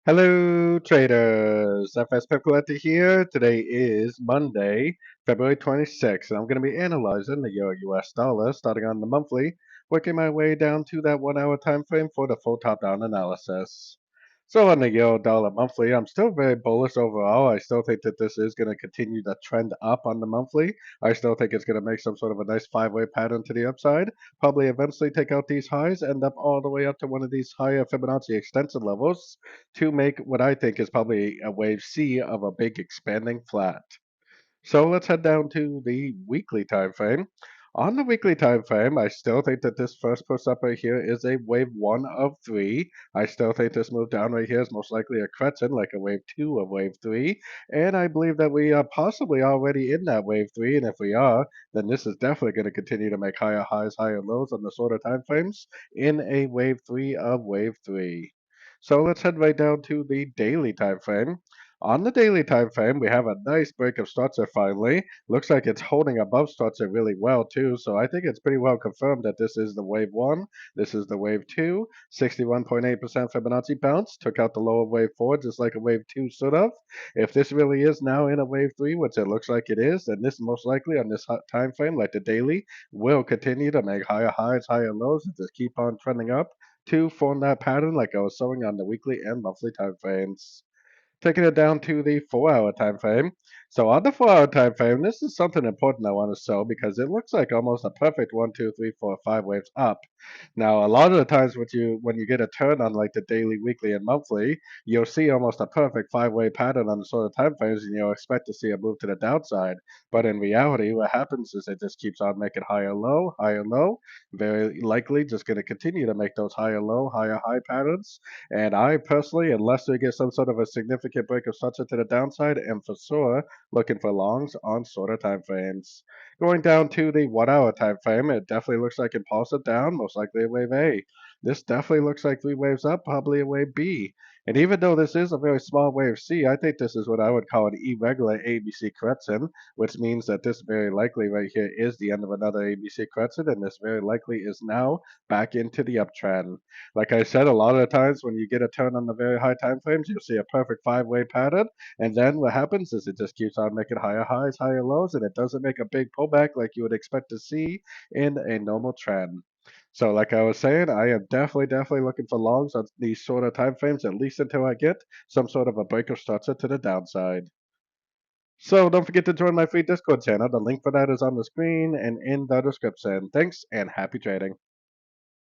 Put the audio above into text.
Hello, traders. FX Pip Collector here. Today is Monday, February 26th, and I'm going to be analyzing the Euro US dollar starting on the monthly, working my way down to that 1 hour time frame for the full top down analysis. So on the Euro dollar monthly, I'm still very bullish overall. I still think that this is going to continue the trend up on the monthly. I still think it's going to make some sort of a nice five-way pattern to the upside, probably eventually take out these highs, end up all the way up to one of these higher Fibonacci extension levels to make what I think is probably a wave C of a big expanding flat. So let's head down to the weekly time frame. On the weekly time frame, I still think that this first push up right here is a wave one of three. I still think this move down right here is most likely a correction, like a wave two of wave three. And I believe that we are possibly already in that wave three. And if we are, then this is definitely going to continue to make higher highs, higher lows on the shorter time frames in a wave three of wave three. So let's head right down to the daily time frame. On the daily time frame, we have a nice break of structure finally. Looks like it's holding above structure really well too, so I think it's pretty well confirmed that this is the wave one, this is the wave two. 61.8% Fibonacci bounce, took out the lower wave four just like a wave two should have. If this really is now in a wave three, which it looks like it is, then this most likely on this time frame, like the daily, will continue to make higher highs, higher lows, and just keep on trending up to form that pattern like I was showing on the weekly and monthly time frames. Taking it down to the 4 hour time frame. So on the 4 hour time frame, this is something important I want to show because it looks like almost a perfect 1, 2, 3, 4, 5 waves up. Now, a lot of the times when you get a turn on like the daily, weekly, and monthly, you'll see almost a perfect five-way pattern on the sort of time frames, and you'll expect to see a move to the downside. But in reality, what happens is it just keeps on making higher low, higher low. Very likely just going to continue to make those higher low, higher high patterns. And I personally, unless we get some sort of a significant break of structure to the downside, am for sure looking for longs on shorter time frames. Going down to the 1 hour time frame, it definitely looks like impulsive down, most likely a wave A. This definitely looks like three waves up, probably a wave B. And even though this is a very small wave C, I think this is what I would call an irregular ABC correction, which means that this very likely right here is the end of another ABC correction, and this very likely is now back into the uptrend. Like I said, a lot of the times when you get a turn on the very high time frames, you'll see a perfect five-way pattern. And then what happens is it just keeps on making higher highs, higher lows, and it doesn't make a big pullback like you would expect to see in a normal trend. So like I was saying, I am definitely looking for longs on these shorter time frames, at least until I get some sort of a break of structure to the downside. So don't forget to join my free Discord channel. The link for that is on the screen and in the description. Thanks and happy trading.